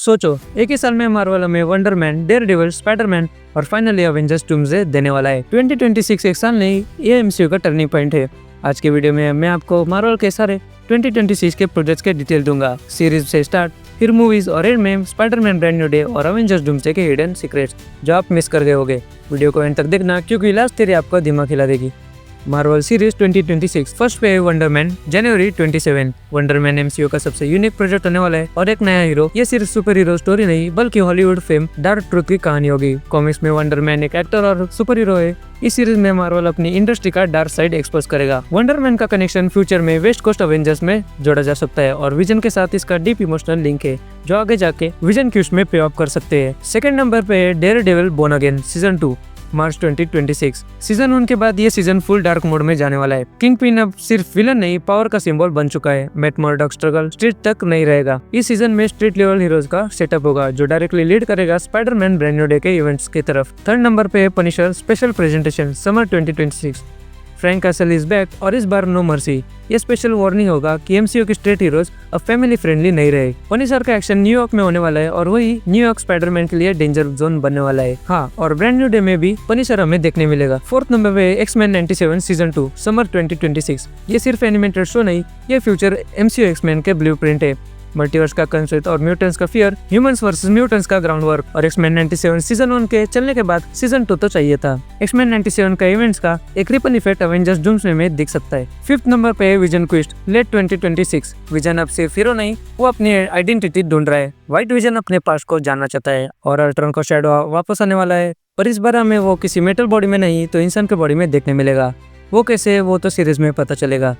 सोचो, एक ही साल में मार्वल में वंडरमैन, डेयरडेविल, स्पाइडरमैन और फाइनली अवेंजर्स डूम्सडे देने वाला है। 2026 एक साल नहीं, ये एमसीयू का टर्निंग पॉइंट है। आज के वीडियो में मैं आपको मार्वल के सारे 2026 के प्रोजेक्ट्स के डिटेल दूंगा, सीरीज से स्टार्ट, फिर मूवीज और एंड में स्पाइडरमैन ब्रांड न्यू डे और अवेंजर्स डूम्सडे के हिडन सीक्रेट्स जो आप मिस कर गए होगे। वीडियो को एंड तक देखना क्योंकि लास्ट थियरी आपका दिमाग हिला देगी। मार्वल सीरीज 2026 फर्स्ट पे है वंडरमैन, जनवरी 27। वंडरमैन एमसीयू का सबसे यूनिक प्रोजेक्ट होने वाला है और एक नया हीरो। ये सिर्फ सुपर हीरो स्टोरी नहीं बल्कि हॉलीवुड फिल्म डार्क ट्रूथ की कहानी होगी। कॉमिक्स में वंडरमैन एक एक्टर और सुपर हीरो है। इस सीरीज में मार्वल अपनी इंडस्ट्री का डार्क साइड एक्सपोज करेगा। वंडरमैन का कनेक्शन फ्यूचर में वेस्ट कोस्ट अवेंजर्स में जोड़ा जा सकता है और विजन के साथ इसका डीप इमोशनल लिंक है जो आगे जाके विजन की उसमें पे ऑफ कर सकते हैं। सेकंड नंबर पे है डेयरडेविल बोर्न अगेन सीजन 2, मार्च 2026। सीजन 1 के बाद ये सीजन फुल डार्क मोड में जाने वाला है। किंगपिन अब सिर्फ विलन नहीं, पावर का सिंबल बन चुका है। मैट मर्डॉक स्ट्रगल स्ट्रीट तक नहीं रहेगा। इस सीजन में स्ट्रीट लेवल हीरोज का सेटअप होगा जो डायरेक्टली लीड करेगा स्पाइडरमैन ब्रांड न्यू डे के इवेंट्स की तरफ। थर्ड नंबर पे है Punisher special presentation, summer 2026। Frank castle is back और इस बार नो मर्सी। ये स्पेशल वार्निंग होगा कि एमसीयू के स्ट्रेट हीरोज अब फैमिली फ्रेंडली नहीं रहे। पनिशर का एक्शन न्यूयॉर्क में होने वाला है और वही न्यूयॉर्क स्पाइडरमैन के लिए डेंजर जोन बनने वाला है। हाँ, और ब्रांड न्यू डे में भी पनिशर हमें देखने मिलेगा। फोर्थ नंबर पे एक्समैन 97 सीजन 2, समर 2026। ये सिर्फ एनिमेटेड शो नहीं, ये फ्यूचर एमसीयू एक्समैन के ब्लूप्रिंट है। मल्टीवर्स का कंसेप्ट और म्यूटेंट्स का फियर, ह्यूमंस वर्सेस म्यूटेंट्स का ग्राउंड वर्क और एक्समैन 97 सीजन 1 के चलने के बाद सीजन 2 तो चाहिए था। एक्समैन 97 का इवेंट्स का एक रिपल इफेक्ट अवेंजर्स डूम्सडे में दिख सकता है। फिफ्थ नंबर पे है विजन क्विस्ट, लेट 2026। विजन अब सिर्फ हीरो नहीं, वो अपनी आइडेंटिटी ढूंढ रहा है। व्हाइट विजन अपने पास्ट को जानना चाहता है और अल्ट्रॉन का शैडो वापस आने वाला है, पर इस बार हमें वो किसी मेटल बॉडी में नहीं तो इंसान के बॉडी में देखने मिलेगा। वो कैसे, वो तो सीरीज में पता चलेगा।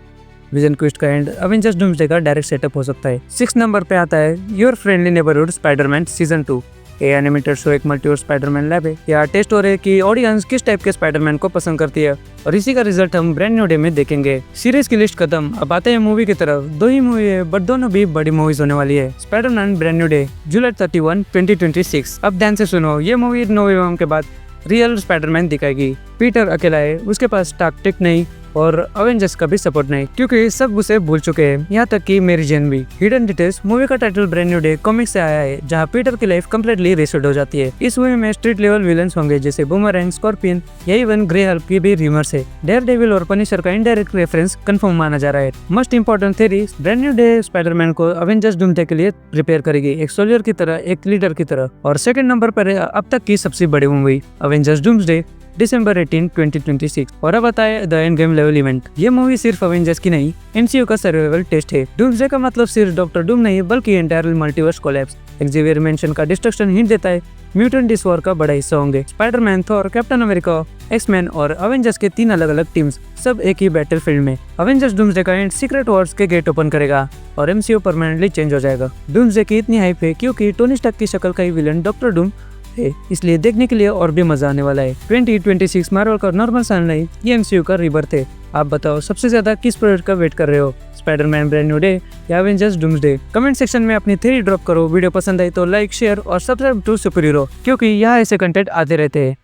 विजन क्विस्ट का एंड अवेंजर्स डूम्सडे का डायरेक्ट सेटअप हो सकता है। 6 नंबर पे आता है your friendly neighbourhood Spiderman season 2। ये एनिमेटेड शो एक मल्टीवर्स स्पाइडरमैन लैब है। यहाँ टेस्ट हो रहे हैं कि ऑडियंस किस टाइप के स्पाइडरमैन को पसंद करती है और इसी का रिजल्ट हम ब्रांड न्यू डे में देखेंगे। सीरीज की लिस्ट खत्म, अब आते हैं मूवी की तरफ। 2 ही मूवी है बट दोनों भी बड़ी मूवीज होने वाली है। स्पाइडरमैन ब्रांड न्यू डे, जुलाई 31, 2026। अब ध्यान से सुनो, ये मूवी नो वे होम के बाद रियल स्पाइडरमैन दिखाएगी। पीटर अकेला है, उसके पास स्टार्क टेक नहीं और अवेंजर्स का भी सपोर्ट नहीं क्योंकि सब उसे भूल चुके हैं, यहाँ तक कि मेरी जेन भी। हिडन डिटेल्स मूवी का title brand new day comic से आया है जहाँ पीटर की लाइफ कम्प्लीटली रीसेट हो जाती है। इस मूवी में स्ट्रीट लेवल विलन्स होंगे जैसे बूमरैंग, स्कॉर्पियन या इवन ग्रे हल्क की भी र्यूमर्स है। डेयरडेविल और पनिशर का इनडायरेक्ट रेफरेंस कंफर्म माना जा रहा है। Most important theory, brand new day Spiderman को अवेंजर्स डूम्सडे के लिए प्रिपेयर करेगी, एक सोल्जर की तरह, एक लीडर की तरह। और सेकंड नंबर पर है अब तक की सबसे बड़ी मूवी अवेंजर्स डूम्सडे, दिसंबर 18, 2026। और अब आता है the end game level event. ये मूवी सिर्फ अवेंजर्स की नहीं, एमसीयू का सर्वाइवल टेस्ट है। डूम्सडे का मतलब सिर्फ डॉक्टर डूम नहीं बल्कि entire multiverse collapse. Xavier mansion का डिस्ट्रक्शन हिंट देता है म्यूटेंट इस वॉर का बड़ा हिस्सा होंगे। Spiderman, Thor, Captain America, Xmen और अवेंजर्स के 3 अलग अलग टीम्स, सब एक ही बैटल फील्ड में। अवेंजर्स डूम्सडे का एंड सीक्रेट वॉर्स के गेट ओपन करेगा और एमसीयू परमानेंटली चेंज हो जाएगा। डूम्सडे की इतनी हाइप है क्योंकि टोनी स्टार्क की शक्ल का ही विलन डॉक्टर डूम है, इसलिए देखने के लिए और भी मजा आने वाला है। 2026 मार्वल का नॉर्मल साल नहीं, ये एमसीयू का रिबर्थ है। आप बताओ सबसे ज्यादा किस प्रोजेक्ट का वेट कर रहे हो, स्पाइडरमैन ब्रांड न्यू डे या अवेंजर्स डूम्सडे? कमेंट सेक्शन में अपनी थ्योरी ड्रॉप करो। वीडियो पसंद आई तो लाइक, शेयर और सब्सक्राइब टू सुपर हीरो क्योंकि यहाँ ऐसे कंटेंट आते रहते हैं।